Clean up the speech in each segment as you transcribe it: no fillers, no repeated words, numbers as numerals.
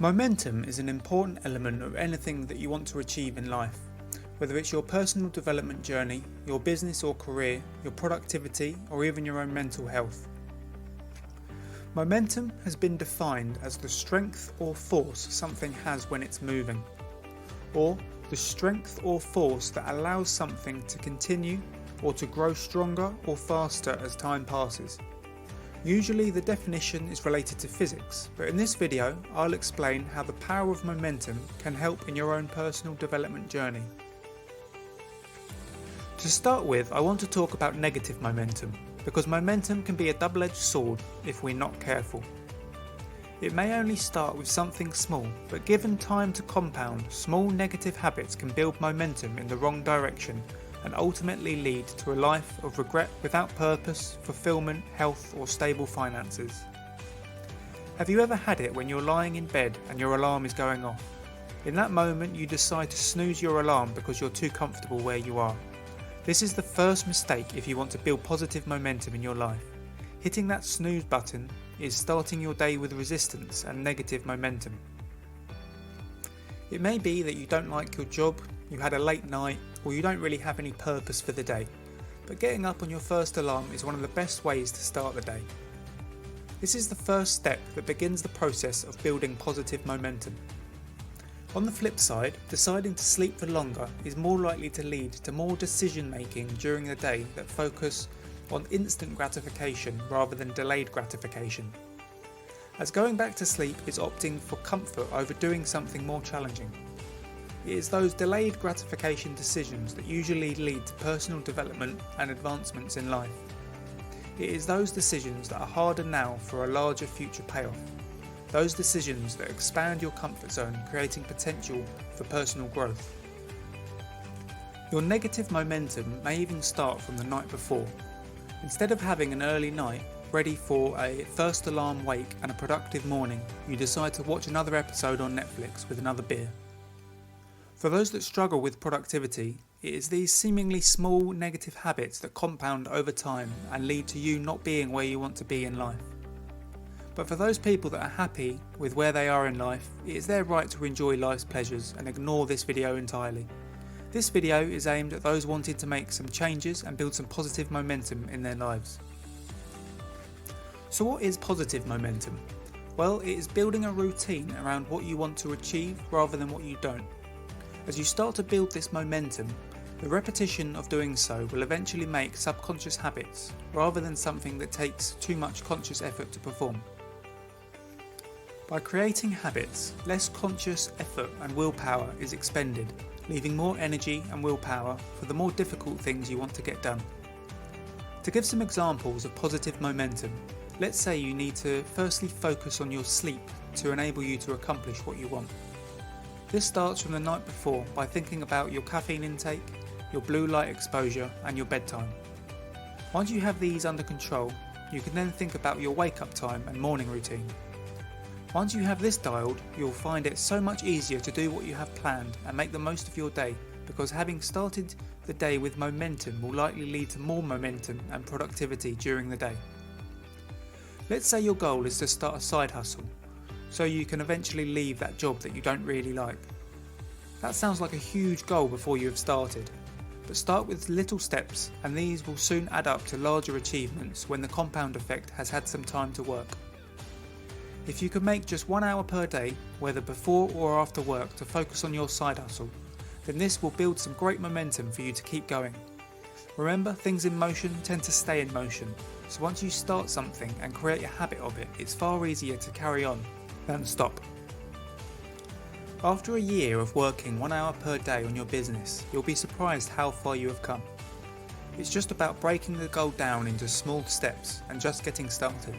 Momentum is an important element of anything that you want to achieve in life, whether it's your personal development journey, your business or career, your productivity, or even your own mental health. Momentum has been defined as the strength or force something has when it's moving, or the strength or force that allows something to continue or to grow stronger or faster as time passes. Usually the definition is related to physics, but in this video I'll explain how the power of momentum can help in your own personal development journey. To start with, I want to talk about negative momentum, because momentum can be a double-edged sword if we're not careful. It may only start with something small, but given time to compound, small negative habits can build momentum in the wrong direction and ultimately lead to a life of regret without purpose, fulfillment, health or stable finances. Have you ever had it when you're lying in bed and your alarm is going off? In that moment you decide to snooze your alarm because you're too comfortable where you are. This is the first mistake if you want to build positive momentum in your life. Hitting that snooze button is starting your day with resistance and negative momentum. It may be that you don't like your job, you had a late night, or you don't really have any purpose for the day, but getting up on your first alarm is one of the best ways to start the day. This is the first step that begins the process of building positive momentum. On the flip side, deciding to sleep for longer is more likely to lead to more decision making during the day that focus on instant gratification rather than delayed gratification, as going back to sleep is opting for comfort over doing something more challenging. It is those delayed gratification decisions that usually lead to personal development and advancements in life. It is those decisions that are harder now for a larger future payoff. Those decisions that expand your comfort zone, creating potential for personal growth. Your negative momentum may even start from the night before. Instead of having an early night, ready for a first alarm wake and a productive morning, you decide to watch another episode on Netflix with another beer. For those that struggle with productivity, it is these seemingly small negative habits that compound over time and lead to you not being where you want to be in life. But for those people that are happy with where they are in life, it is their right to enjoy life's pleasures and ignore this video entirely. This video is aimed at those wanting to make some changes and build some positive momentum in their lives. So what is positive momentum? Well, it is building a routine around what you want to achieve rather than what you don't. As you start to build this momentum, the repetition of doing so will eventually make subconscious habits rather than something that takes too much conscious effort to perform. By creating habits, less conscious effort and willpower is expended, leaving more energy and willpower for the more difficult things you want to get done. To give some examples of positive momentum, let's say you need to firstly focus on your sleep to enable you to accomplish what you want. This starts from the night before by thinking about your caffeine intake, your blue light exposure and your bedtime. Once you have these under control, you can then think about your wake up time and morning routine. Once you have this dialed, you'll find it so much easier to do what you have planned and make the most of your day, because having started the day with momentum will likely lead to more momentum and productivity during the day. Let's say your goal is to start a side hustle, so you can eventually leave that job that you don't really like. That sounds like a huge goal before you have started, but start with little steps and these will soon add up to larger achievements when the compound effect has had some time to work. If you can make just 1 hour per day, whether before or after work, to focus on your side hustle, then this will build some great momentum for you to keep going. Remember, things in motion tend to stay in motion, so once you start something and create a habit of it, it's far easier to carry on than stop. After a year of working 1 hour per day on your business, you'll be surprised how far you have come. It's just about breaking the goal down into small steps and just getting started.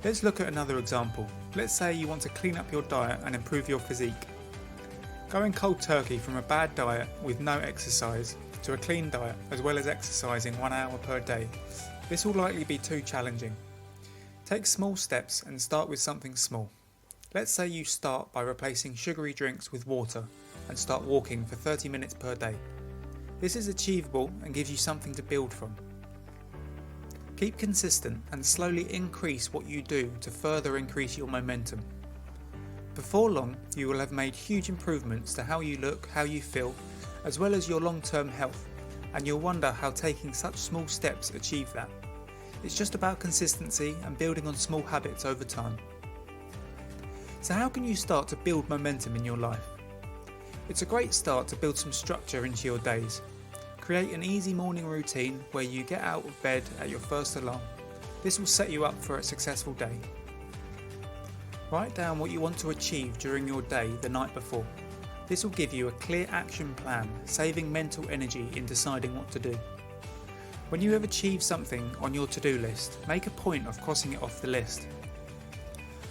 Let's look at another example. Let's say you want to clean up your diet and improve your physique. Going cold turkey from a bad diet with no exercise to a clean diet as well as exercising 1 hour per day, this will likely be too challenging. Take small steps and start with something small. Let's say you start by replacing sugary drinks with water and start walking for 30 minutes per day. This is achievable and gives you something to build from. Keep consistent and slowly increase what you do to further increase your momentum. Before long, you will have made huge improvements to how you look, how you feel, as well as your long-term health, and you'll wonder how taking such small steps achieve that. It's just about consistency and building on small habits over time. So how can you start to build momentum in your life? It's a great start to build some structure into your days. Create an easy morning routine where you get out of bed at your first alarm. This will set you up for a successful day. Write down what you want to achieve during your day the night before. This will give you a clear action plan, saving mental energy in deciding what to do. When you have achieved something on your to-do list, make a point of crossing it off the list.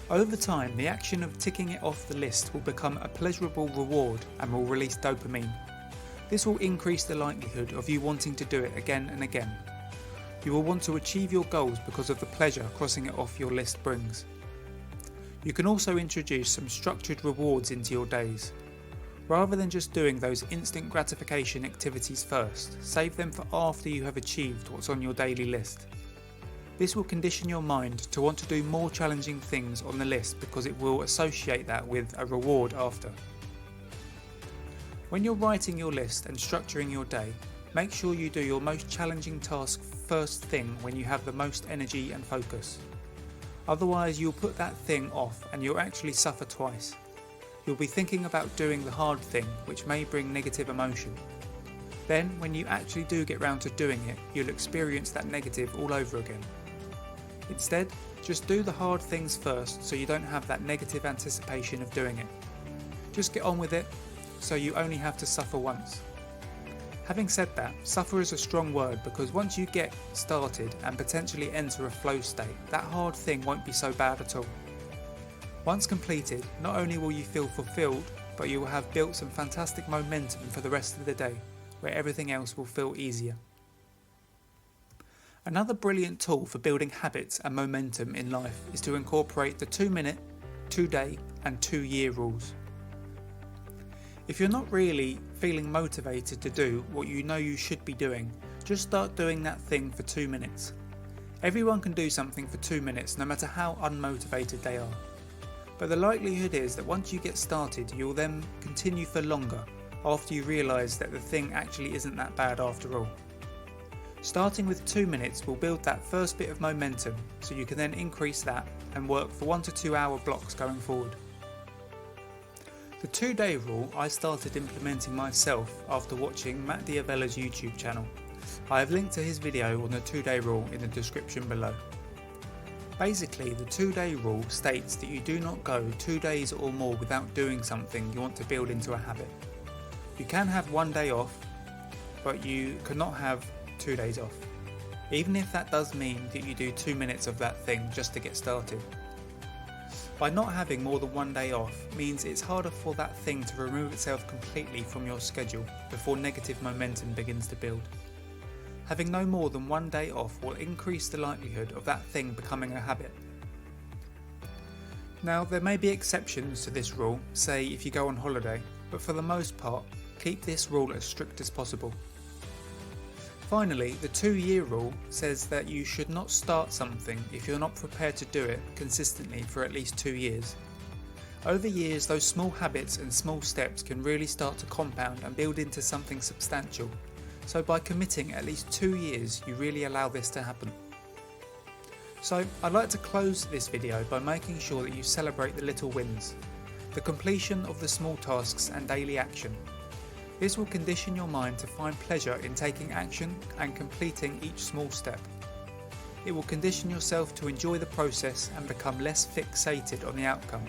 Over time, the action of ticking it off the list will become a pleasurable reward and will release dopamine. This will increase the likelihood of you wanting to do it again and again. You will want to achieve your goals because of the pleasure crossing it off your list brings. You can also introduce some structured rewards into your days. Rather than just doing those instant gratification activities first, save them for after you have achieved what's on your daily list. This will condition your mind to want to do more challenging things on the list because it will associate that with a reward after. When you're writing your list and structuring your day, make sure you do your most challenging task first thing when you have the most energy and focus. Otherwise, you'll put that thing off and you'll actually suffer twice. You'll be thinking about doing the hard thing, which may bring negative emotion. Then, when you actually do get round to doing it, you'll experience that negative all over again. Instead, just do the hard things first so you don't have that negative anticipation of doing it. Just get on with it, so you only have to suffer once. Having said that, suffer is a strong word because once you get started and potentially enter a flow state, that hard thing won't be so bad at all. Once completed, not only will you feel fulfilled, but you will have built some fantastic momentum for the rest of the day, where everything else will feel easier. Another brilliant tool for building habits and momentum in life is to incorporate the 2-minute, 2-day and 2-year rules. If you're not really feeling motivated to do what you know you should be doing, just start doing that thing for 2 minutes. Everyone can do something for 2 minutes no matter how unmotivated they are. But the likelihood is that once you get started, you'll then continue for longer after you realise that the thing actually isn't that bad after all. Starting with 2 minutes will build that first bit of momentum so you can then increase that and work for 1 to 2 hour blocks going forward. The 2-day rule I started implementing myself after watching Matt Avella's YouTube channel. I have linked to his video on the 2-day rule in the description below. Basically, the 2-day rule states that you do not go 2 days or more without doing something you want to build into a habit. You can have 1 day off, but you cannot have 2 days off, even if that does mean that you do 2 minutes of that thing just to get started. By not having more than 1 day off means it's harder for that thing to remove itself completely from your schedule before negative momentum begins to build. Having no more than 1 day off will increase the likelihood of that thing becoming a habit. Now, there may be exceptions to this rule, say if you go on holiday, but for the most part, keep this rule as strict as possible. Finally, the 2-year rule says that you should not start something if you're not prepared to do it consistently for at least 2 years. Over years, those small habits and small steps can really start to compound and build into something substantial. So by committing at least 2 years, you really allow this to happen. So I'd like to close this video by making sure that you celebrate the little wins, the completion of the small tasks and daily action. This will condition your mind to find pleasure in taking action and completing each small step. It will condition yourself to enjoy the process and become less fixated on the outcome.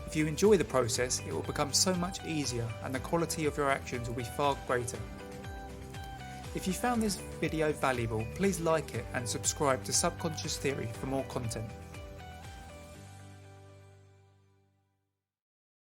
If you enjoy the process, it will become so much easier and the quality of your actions will be far greater. If you found this video valuable, please like it and subscribe to Subconscious Theory for more content.